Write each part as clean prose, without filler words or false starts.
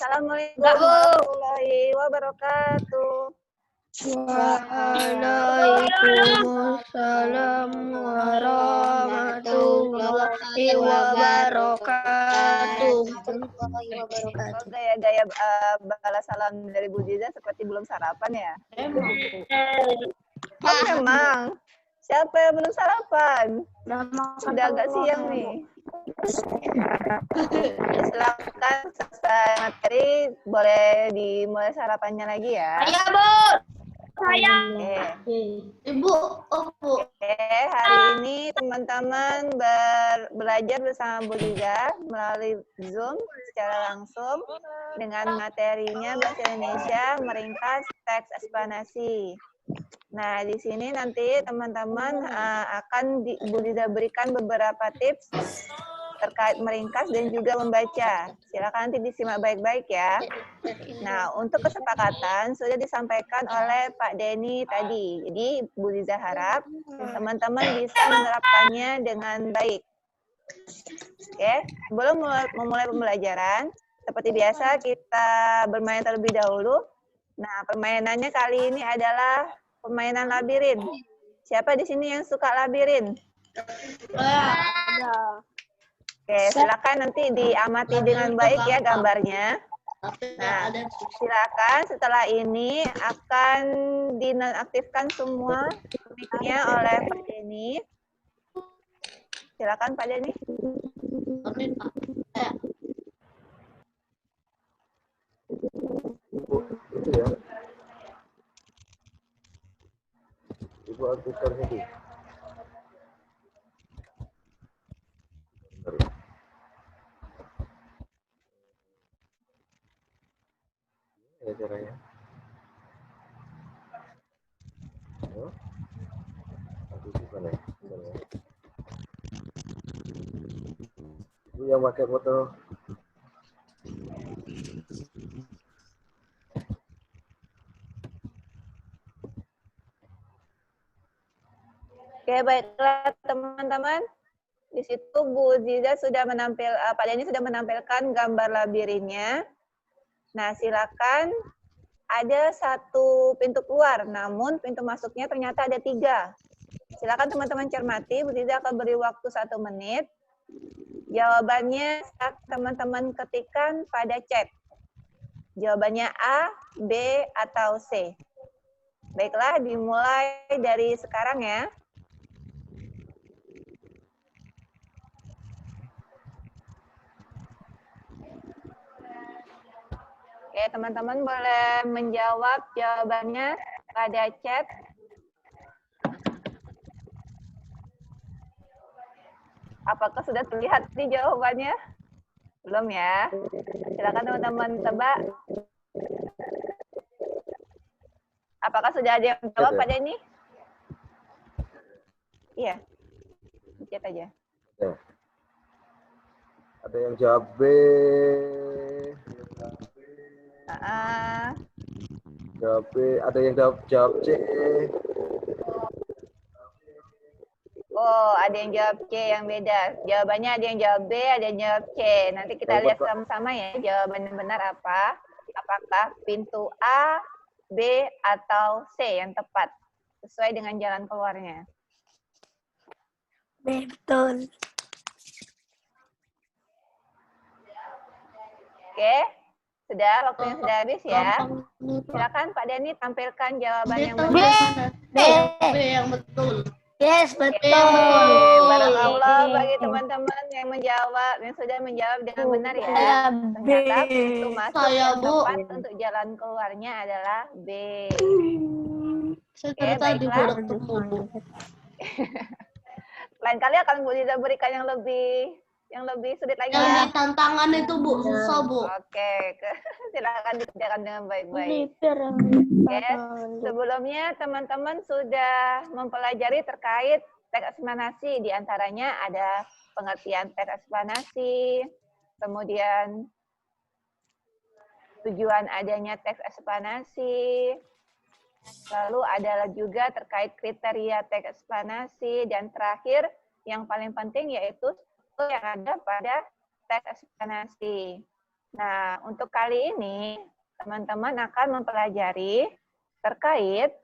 Assalamualaikum Enggak, Bu. warahmatullahi wabarakatuh. Waalaikumsalam warahmatullahi wabarakatuh. Oh, gaya-gaya balas salam dari Bu Ziza seperti belum sarapan ya? Oh, memang. Siapa yang belum sarapan? Sudah agak siang nih. Silakan selesai materi, boleh dimulai sarapannya lagi ya. Iya, Bu. Saya. Ibu, Bu. Oke, hari ini teman-teman belajar bersama Bu Ziza melalui Zoom secara langsung dengan materinya Bahasa Indonesia meringkas teks eksplanasi. Nah, di sini nanti teman-teman akan Bu Ziza berikan beberapa tips terkait meringkas dan juga membaca. Silakan nanti disimak baik-baik ya. Nah, untuk kesepakatan sudah disampaikan oleh Pak Denny tadi. Jadi, Bu Ziza harap teman-teman bisa menerapkannya dengan baik. Oke, sebelum memulai pembelajaran, seperti biasa kita bermain terlebih dahulu. Nah, permainannya kali ini adalah permainan labirin. Siapa di sini yang suka labirin? Oke, silakan nanti diamati dengan baik ya gambarnya. Nah, silakan setelah ini akan dinonaktifkan semua mic-nya oleh Pak Denny. Silakan Pak Denny. Itu ya. Ibu aktifkan itu. Ya caranya. Oh. Aktifkan ya. Ibu yang pakai foto. Oke, baiklah teman-teman. Di situ Bu Ziza sudah Pak Denny sudah menampilkan gambar labirinnya. Nah, silakan, ada satu pintu keluar, namun pintu masuknya ternyata ada 3. Silakan teman-teman cermati, Bu Ziza akan beri waktu 1 menit. Jawabannya teman-teman ketikkan pada chat. Jawabannya A, B, atau C. Baiklah, dimulai dari sekarang ya. Oke, teman-teman boleh menjawab jawabannya pada chat. Apakah sudah terlihat nih jawabannya? Belum ya? Silakan teman-teman tebak. Apakah sudah ada yang jawab pada ini? Iya. Chat aja. Ya. Ada yang jawab B. Jawab B. Ada yang jawab C. Oh, ada yang jawab C yang beda. Jawabannya ada yang jawab B, ada yang jawab C. Nanti kita lihat sama-sama ya jawaban yang benar apa. Apakah pintu A, B, atau C yang tepat. Sesuai dengan jalan keluarnya. Betul. Oke, sudah waktunya sudah habis ya. Silakan Pak Denny tampilkan jawaban yang benar. B yang betul. Yes, betul. Barakallah bagi teman-teman yang menjawab, yang sudah menjawab dengan benar ya. Ternyata pintu masuk yang tepat untuk jalan keluarnya adalah B. Oke, baiklah. Lain kali akan Bu Ziza berikan yang lebih sulit lagi ya. Tantangan itu Bu, susah Bu. Oke, silakan dikerjakan dengan baik-baik. Oke, sebelumnya teman-teman sudah mempelajari terkait teks eksplanasi. Di antaranya ada pengertian teks eksplanasi, kemudian tujuan adanya teks eksplanasi, lalu adalah juga terkait kriteria teks eksplanasi, dan terakhir yang paling penting yaitu yang ada pada teks eksplanasi. Nah, untuk kali ini, teman-teman akan mempelajari terkait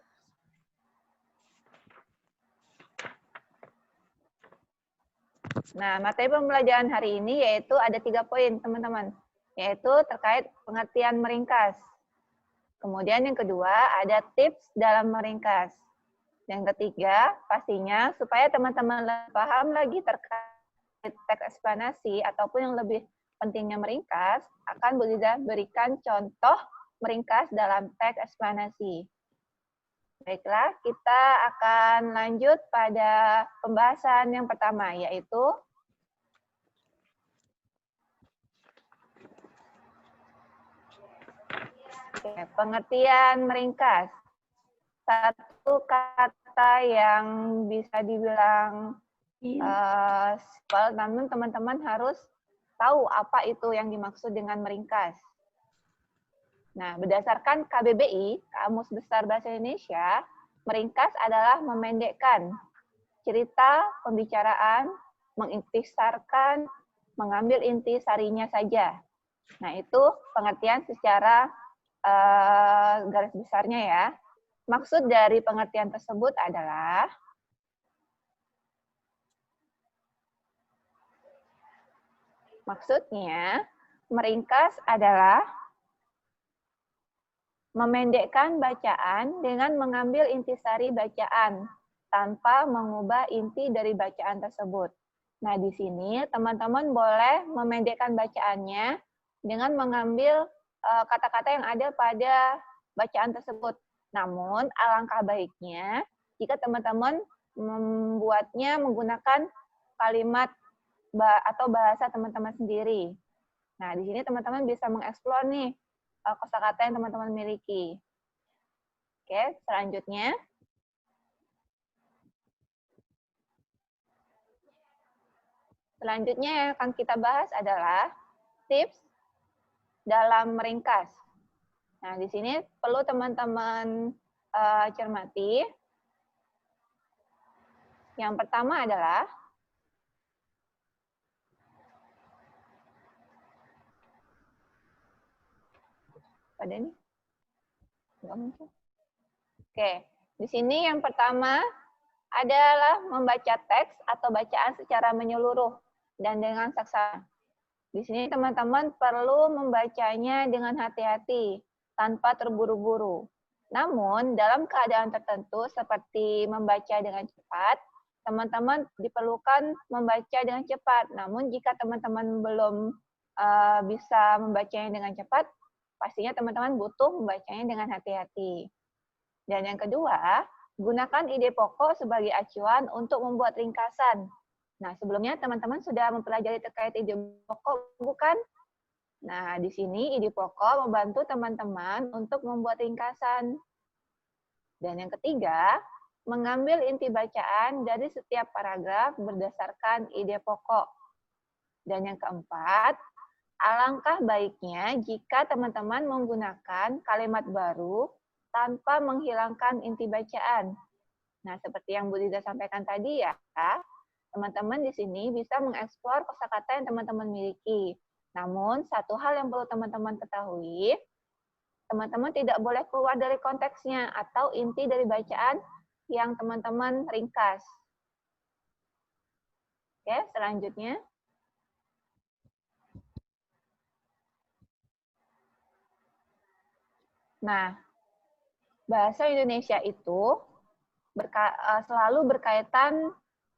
materi pembelajaran hari ini yaitu ada 3 poin, teman-teman. Yaitu terkait pengertian meringkas. Kemudian yang kedua, ada tips dalam meringkas. Yang ketiga, pastinya supaya teman-teman paham lagi terkait teks eksplanasi ataupun yang lebih pentingnya meringkas, akan berikan contoh meringkas dalam teks eksplanasi. Baiklah, kita akan lanjut pada pembahasan yang pertama, yaitu pengertian meringkas. Satu kata yang bisa dibilang namun teman-teman harus tahu apa itu yang dimaksud dengan meringkas. Nah, berdasarkan KBBI, Kamus Besar Bahasa Indonesia, meringkas adalah memendekkan cerita, pembicaraan, mengintisarkan, mengambil inti sarinya saja. Nah, itu pengertian secara garis besarnya ya. Maksud dari pengertian tersebut adalah meringkas adalah memendekkan bacaan dengan mengambil intisari bacaan tanpa mengubah inti dari bacaan tersebut. Nah, di sini teman-teman boleh memendekkan bacaannya dengan mengambil kata-kata yang ada pada bacaan tersebut. Namun, alangkah baiknya jika teman-teman membuatnya menggunakan kalimat atau bahasa teman-teman sendiri. Nah, di sini teman-teman bisa mengeksplor nih kosakata yang teman-teman miliki. Oke, selanjutnya. Selanjutnya yang akan kita bahas adalah tips dalam meringkas. Nah, di sini perlu teman-teman cermati. Yang pertama adalah pada ini nggak muncul. Oke, di sini yang pertama adalah membaca teks atau bacaan secara menyeluruh dan dengan saksama. Di sini teman-teman perlu membacanya dengan hati-hati tanpa terburu-buru. Namun dalam keadaan tertentu seperti membaca dengan cepat, teman-teman diperlukan membaca dengan cepat. Namun jika teman-teman belum bisa membacanya dengan cepat, pastinya teman-teman butuh membacanya dengan hati-hati. Dan yang kedua, gunakan ide pokok sebagai acuan untuk membuat ringkasan. Nah, sebelumnya teman-teman sudah mempelajari terkait ide pokok, bukan? Nah, di sini ide pokok membantu teman-teman untuk membuat ringkasan. Dan yang ketiga, mengambil inti bacaan dari setiap paragraf berdasarkan ide pokok. Dan yang keempat, alangkah baiknya jika teman-teman menggunakan kalimat baru tanpa menghilangkan inti bacaan. Nah, seperti yang Bu Liza sampaikan tadi ya, teman-teman di sini bisa mengeksplor kosakata yang teman-teman miliki. Namun, satu hal yang perlu teman-teman ketahui, teman-teman tidak boleh keluar dari konteksnya atau inti dari bacaan yang teman-teman ringkas. Oke, selanjutnya. Nah, bahasa Indonesia itu selalu berkaitan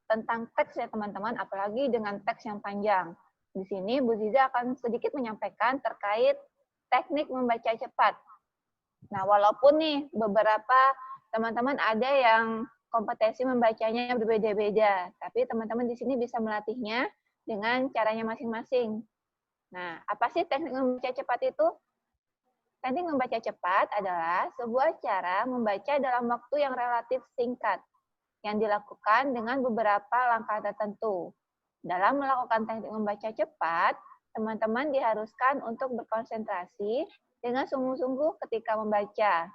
tentang teks ya teman-teman, apalagi dengan teks yang panjang. Di sini Bu Ziza akan sedikit menyampaikan terkait teknik membaca cepat. Nah, walaupun nih beberapa teman-teman ada yang kompetensi membacanya berbeda-beda, tapi teman-teman di sini bisa melatihnya dengan caranya masing-masing. Nah, apa sih teknik membaca cepat itu? Teknik membaca cepat adalah sebuah cara membaca dalam waktu yang relatif singkat, yang dilakukan dengan beberapa langkah tertentu. Dalam melakukan teknik membaca cepat, teman-teman diharuskan untuk berkonsentrasi dengan sungguh-sungguh ketika membaca.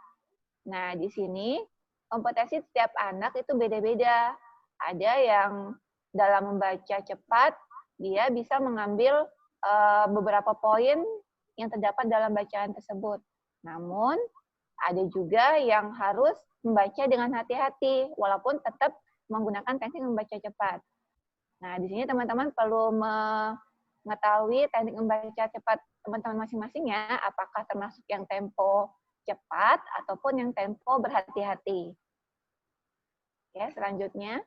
Nah, di sini kompetensi setiap anak itu beda-beda. Ada yang dalam membaca cepat, dia bisa mengambil beberapa poin yang terdapat dalam bacaan tersebut. Namun, ada juga yang harus membaca dengan hati-hati, walaupun tetap menggunakan teknik membaca cepat. Nah, di sini teman-teman perlu mengetahui teknik membaca cepat teman-teman masing-masing ya, apakah termasuk yang tempo cepat ataupun yang tempo berhati-hati. Ya, selanjutnya.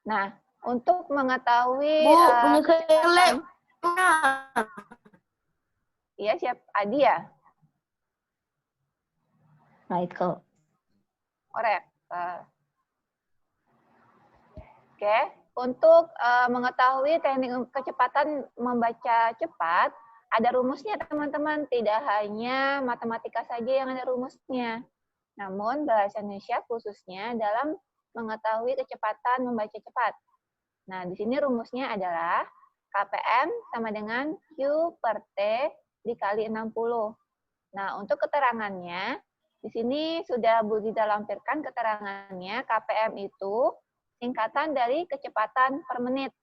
Nah, untuk mengetahui kecepatan, iya siap Adi ya? Michael. Korek. Oke, untuk mengetahui teknik kecepatan membaca cepat, ada rumusnya teman-teman. Tidak hanya matematika saja yang ada rumusnya. Namun bahasa Indonesia khususnya dalam mengetahui kecepatan membaca cepat. Nah, di sini rumusnya adalah KPM sama dengan Q per T dikali 60. Nah, untuk keterangannya, di sini sudah Bu Ziza lampirkan keterangannya. KPM itu singkatan dari kecepatan per menit.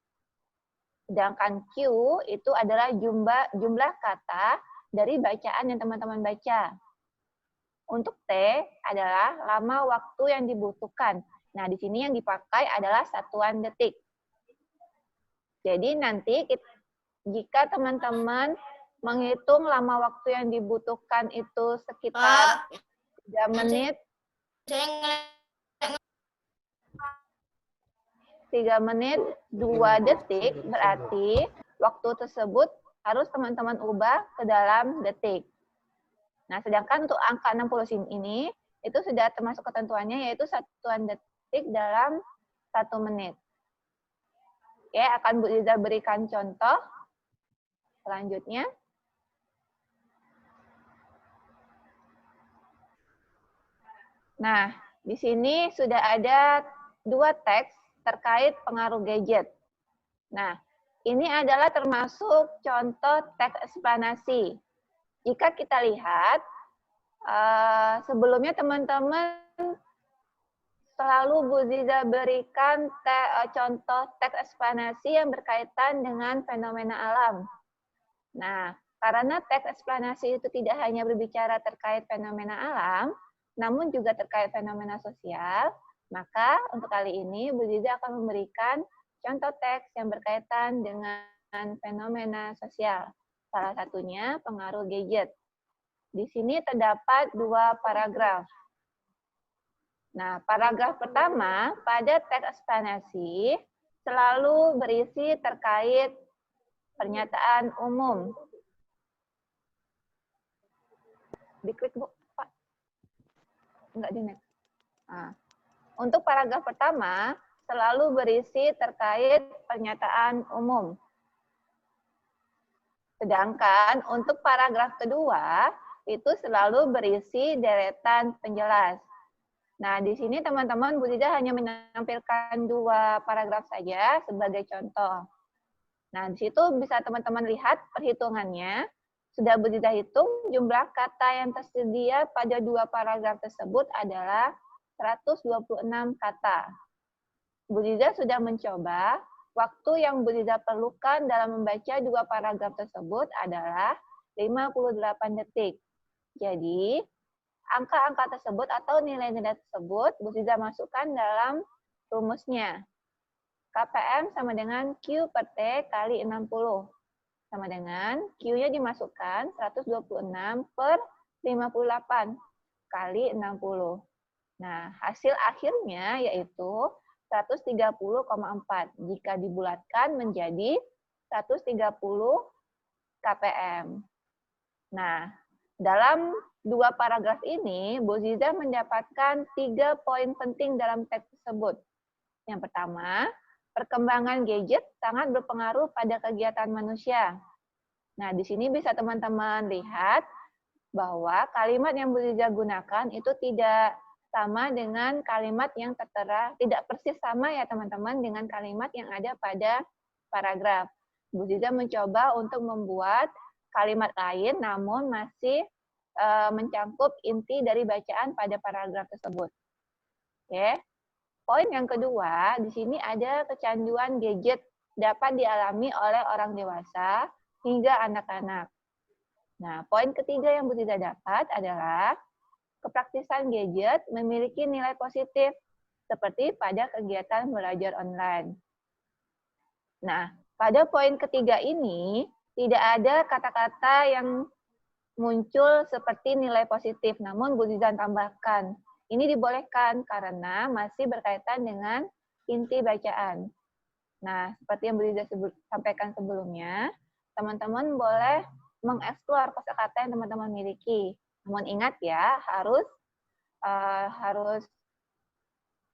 Sedangkan Q itu adalah jumlah kata dari bacaan yang teman-teman baca. Untuk T adalah lama waktu yang dibutuhkan. Nah, di sini yang dipakai adalah satuan detik. Jadi nanti jika teman-teman menghitung lama waktu yang dibutuhkan itu sekitar 3 menit, 3 menit 2 detik, berarti waktu tersebut harus teman-teman ubah ke dalam detik. Nah, sedangkan untuk angka 60 ini, itu sudah termasuk ketentuannya, yaitu satuan detik dalam 1 menit. Oke, akan Bu Ziza berikan contoh selanjutnya. Nah, di sini sudah ada 2 teks terkait pengaruh gadget. Nah, ini adalah termasuk contoh teks eksplanasi. Jika kita lihat, sebelumnya teman-teman selalu Bu Ziza berikan contoh teks eksplanasi yang berkaitan dengan fenomena alam. Nah, karena teks eksplanasi itu tidak hanya berbicara terkait fenomena alam, namun juga terkait fenomena sosial, maka untuk kali ini Bu Ziza akan memberikan contoh teks yang berkaitan dengan fenomena sosial. Salah satunya pengaruh gadget. Di sini terdapat 2 paragraf. Nah, paragraf pertama pada teks eksplanasi selalu berisi terkait pernyataan umum. Diklik, Bu. Pak. Enggak di next. Nah, untuk paragraf pertama selalu berisi terkait pernyataan umum. Sedangkan untuk paragraf kedua, itu selalu berisi deretan penjelas. Nah, di sini teman-teman Bu Ziza hanya menampilkan 2 paragraf saja sebagai contoh. Nah, di situ bisa teman-teman lihat perhitungannya. Sudah Bu Ziza hitung jumlah kata yang tersedia pada 2 paragraf tersebut adalah 126 kata. Bu Ziza sudah mencoba. Waktu yang Bu Ziza perlukan dalam membaca 2 paragraf tersebut adalah 58 detik. Jadi, angka-angka tersebut atau nilai-nilai tersebut Bu Ziza masukkan dalam rumusnya. KPM sama dengan Q per T kali 60. Sama dengan Q-nya dimasukkan 126 per 58 kali 60. Nah, hasil akhirnya yaitu 130,4 jika dibulatkan menjadi 130 KPM. Nah, dalam 2 paragraf ini, Bu Ziza mendapatkan 3 poin penting dalam teks tersebut. Yang pertama, perkembangan gadget sangat berpengaruh pada kegiatan manusia. Nah, di sini bisa teman-teman lihat bahwa kalimat yang Bu Ziza gunakan itu tidak sama dengan kalimat yang tertera, tidak persis sama ya teman-teman dengan kalimat yang ada pada paragraf. Bu Ziza mencoba untuk membuat kalimat lain namun masih mencangkup inti dari bacaan pada paragraf tersebut. Oke. Poin yang kedua, di sini ada kecanduan gadget dapat dialami oleh orang dewasa hingga anak-anak. Nah, poin ketiga yang Bu Ziza dapat adalah kepraktisan gadget memiliki nilai positif seperti pada kegiatan belajar online. Nah, pada poin ketiga ini tidak ada kata-kata yang muncul seperti nilai positif, namun Bu Ziza tambahkan, ini dibolehkan karena masih berkaitan dengan inti bacaan. Nah, seperti yang Bu Ziza sampaikan sebelumnya, teman-teman boleh mengeksplor kosakata yang teman-teman miliki. Namun ingat ya, harus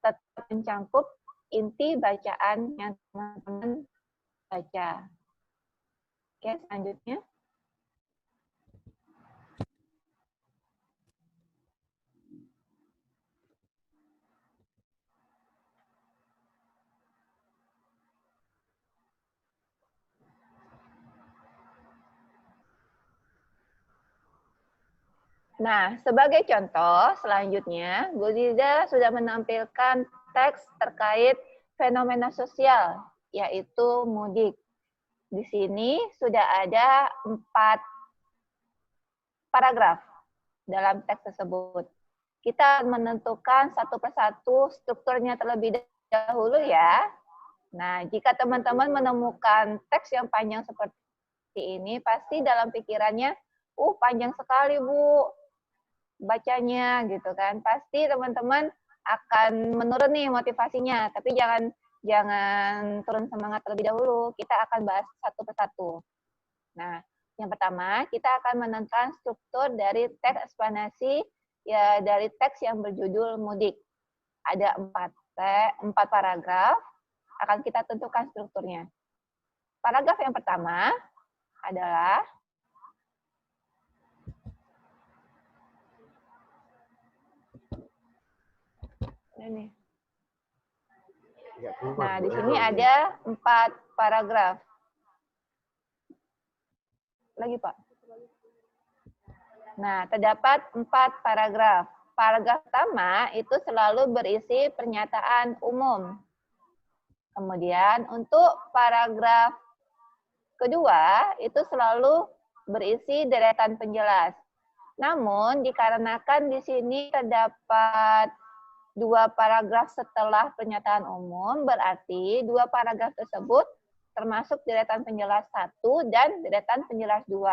tetap mencangkup inti bacaan yang teman-teman baca. Oke, selanjutnya. Nah, sebagai contoh, selanjutnya, Bu Ziza sudah menampilkan teks terkait fenomena sosial, yaitu mudik. Di sini sudah ada 4 paragraf dalam teks tersebut. Kita menentukan satu persatu strukturnya terlebih dahulu ya. Nah, jika teman-teman menemukan teks yang panjang seperti ini, pasti dalam pikirannya, panjang sekali Bu bacanya gitu kan. Pasti teman-teman akan menurun nih motivasinya, tapi jangan turun semangat terlebih dahulu. Kita akan bahas satu persatu. Nah, yang pertama kita akan menentukan struktur dari teks eksplanasi ya dari teks yang berjudul mudik. Ada 4 paragraf, akan kita tentukan strukturnya. Paragraf yang pertama adalah ini. Nah, di sini ada 4 paragraf. Lagi, Pak. Nah, terdapat 4 paragraf. Paragraf pertama itu selalu berisi pernyataan umum. Kemudian untuk paragraf kedua itu selalu berisi deretan penjelas. Namun dikarenakan di sini terdapat 2 paragraf setelah pernyataan umum, berarti 2 paragraf tersebut termasuk deretan penjelas 1 dan deretan penjelas 2.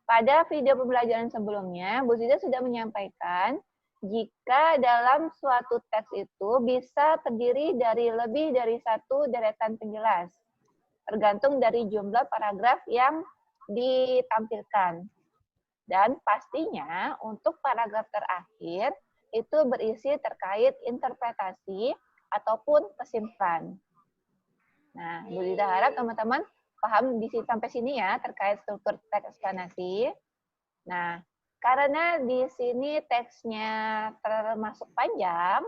Pada video pembelajaran sebelumnya, Bu Ziza sudah menyampaikan jika dalam suatu teks itu bisa terdiri dari lebih dari 1 deretan penjelas, tergantung dari jumlah paragraf yang ditampilkan. Dan pastinya untuk paragraf terakhir itu berisi terkait interpretasi ataupun kesimpulan. Nah, Bu Ziza harap teman-teman paham sampai sini ya terkait struktur teks eksplanasi. Nah, karena di sini teksnya termasuk panjang,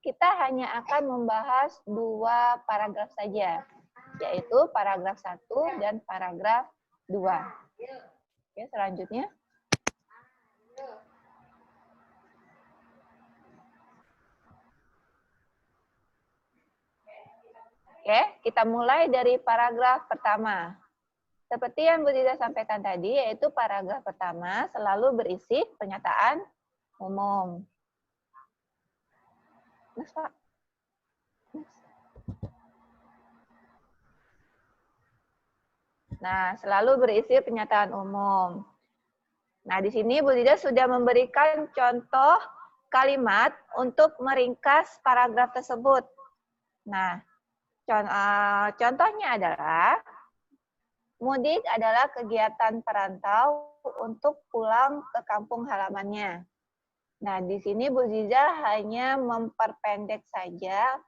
kita hanya akan membahas 2 paragraf saja, yaitu paragraf 1 dan paragraf 2. Oke, selanjutnya. Oke, kita mulai dari paragraf pertama. Seperti yang Bu Ziza sampaikan tadi, yaitu paragraf pertama selalu berisi pernyataan umum. Next, Pak. Next. Nah, selalu berisi pernyataan umum. Nah, di sini Bu Ziza sudah memberikan contoh kalimat untuk meringkas paragraf tersebut. Nah, contohnya adalah mudik adalah kegiatan perantau untuk pulang ke kampung halamannya. Nah, di sini Bu Ziza hanya memperpendek saja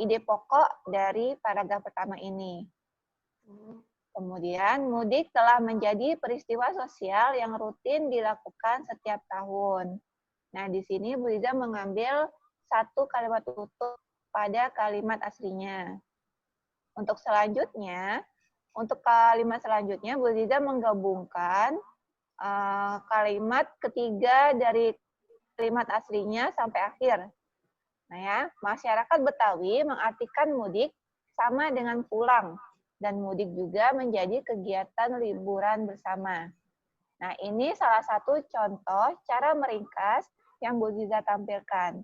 ide pokok dari paragraf pertama ini. Kemudian, mudik telah menjadi peristiwa sosial yang rutin dilakukan setiap tahun. Nah, di sini Bu Ziza mengambil 1 kalimat utuh pada kalimat aslinya. Untuk kalimat selanjutnya, Bu Ziza menggabungkan kalimat ketiga dari kalimat aslinya sampai akhir. Nah ya, masyarakat Betawi mengartikan mudik sama dengan pulang. Dan mudik juga menjadi kegiatan liburan bersama. Nah, ini salah satu contoh cara meringkas yang Bu Ziza tampilkan.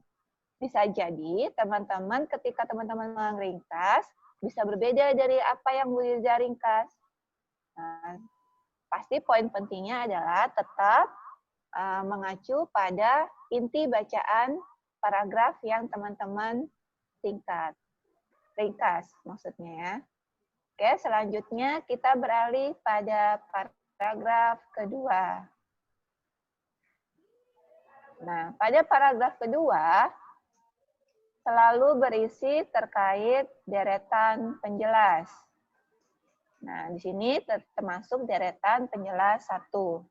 Bisa jadi teman-teman ketika teman-teman meringkas, bisa berbeda dari apa yang Bu Ziza ringkas. Nah, pasti poin pentingnya adalah tetap mengacu pada inti bacaan paragraf yang teman-teman ringkas maksudnya ya. Oke, selanjutnya kita beralih pada paragraf kedua. Nah, pada paragraf kedua selalu berisi terkait deretan penjelas. Nah, di sini termasuk deretan penjelas 1.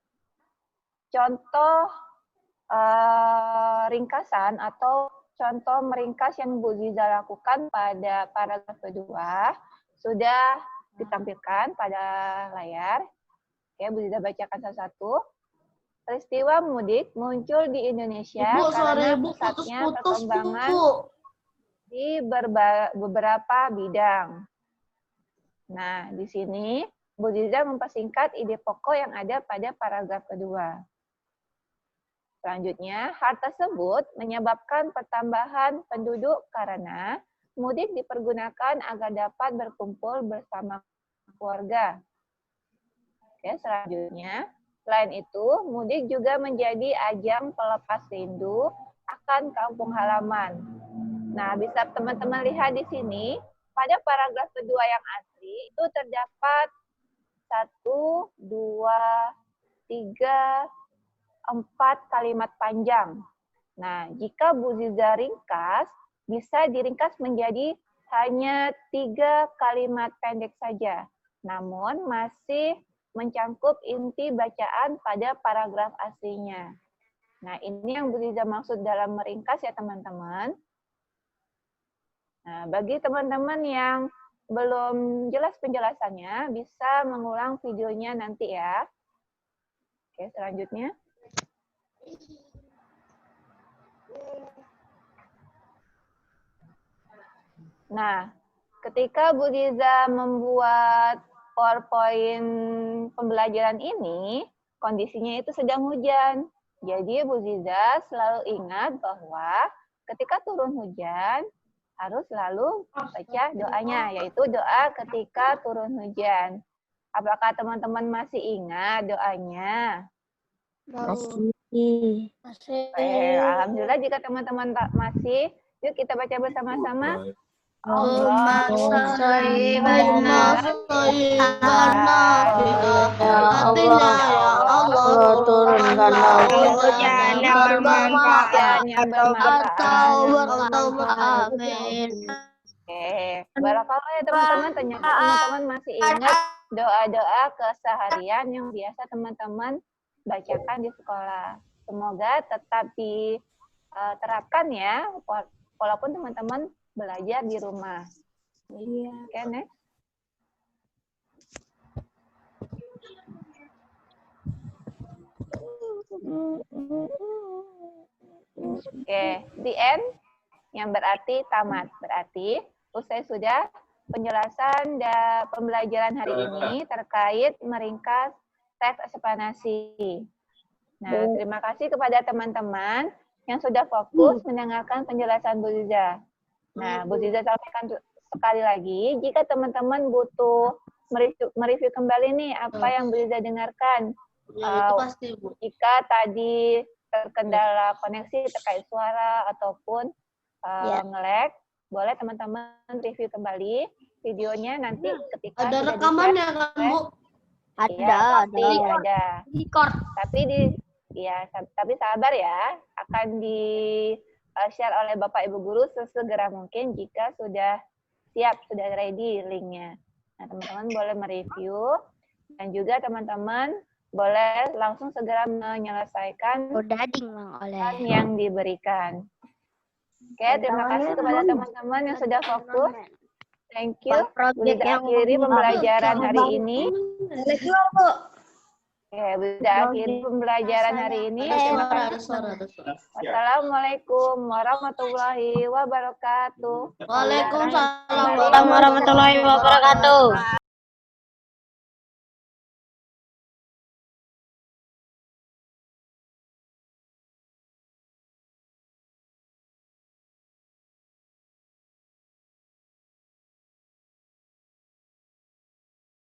Contoh ringkasan atau contoh meringkas yang Bu Ziza lakukan pada paragraf kedua sudah ditampilkan pada layar. Oke, Bu Ziza bacakan satu-satu. Peristiwa mudik muncul di Indonesia karena pusatnya perkembangan di beberapa bidang. Nah, di sini Bu Ziza mempersingkat ide pokok yang ada pada paragraf kedua. Selanjutnya, hal tersebut menyebabkan pertambahan penduduk karena mudik dipergunakan agar dapat berkumpul bersama keluarga. Oke, selanjutnya, selain itu, mudik juga menjadi ajang pelepas rindu akan kampung halaman. Nah, bisa teman-teman lihat di sini, pada paragraf kedua yang asli, itu terdapat 1, 2, 3, 4 kalimat panjang. Nah, jika Bu Ziza ringkas, bisa diringkas menjadi hanya 3 kalimat pendek saja. Namun, masih mencangkup inti bacaan pada paragraf aslinya. Nah, ini yang Bu Ziza maksud dalam meringkas ya teman-teman. Nah, bagi teman-teman yang belum jelas penjelasannya, bisa mengulang videonya nanti ya. Oke, selanjutnya. Nah, ketika Bu Ziza membuat PowerPoint pembelajaran ini, kondisinya itu sedang hujan. Jadi Bu Ziza selalu ingat bahwa ketika turun hujan, harus selalu baca doanya, yaitu doa ketika turun hujan. Apakah teman-teman masih ingat doanya? Masih. Alhamdulillah jika teman-teman masih, yuk kita baca bersama-sama. Allah turunkanlah hujan yang bermanfaat Oke, barakallah ya teman-teman. Ternyata teman-teman masih ingat doa-doa keseharian yang biasa teman-teman bacakan di sekolah. Semoga tetap diterapkan ya, walaupun teman-teman belajar di rumah. Iya. Oke, next. Oke, the end yang berarti tamat. Berarti usai sudah penjelasan dan pembelajaran hari ini terkait meringkas teks eksplanasi. Nah, terima kasih kepada teman-teman yang sudah fokus mendengarkan penjelasan Bu Ziza. Nah, Bu Ziza sampaikan sekali lagi, jika teman-teman butuh mereview kembali nih apa yang Bu Ziza dengarkan. Ya, itu pasti, Bu. Jika tadi terkendala koneksi terkait suara ataupun nge-lag, boleh teman-teman review kembali videonya nanti ketika ada rekamannya kan, Bu? Ada. Record. Tapi sabar ya, akan di-share oleh Bapak Ibu Guru sesegera mungkin jika sudah siap, sudah ready linknya. Nah, teman-teman boleh mereview dan juga teman-teman boleh langsung segera menyelesaikan yang diberikan. Oke, terima kasih kepada teman-teman yang sudah fokus. Thank you. Sudah akhiri pembelajaran hari ini. Oke, sudah akhir pembelajaran hari ini. Terima kasih. Wassalamualaikum warahmatullahi wabarakatuh. Waalaikumsalam warahmatullahi wabarakatuh.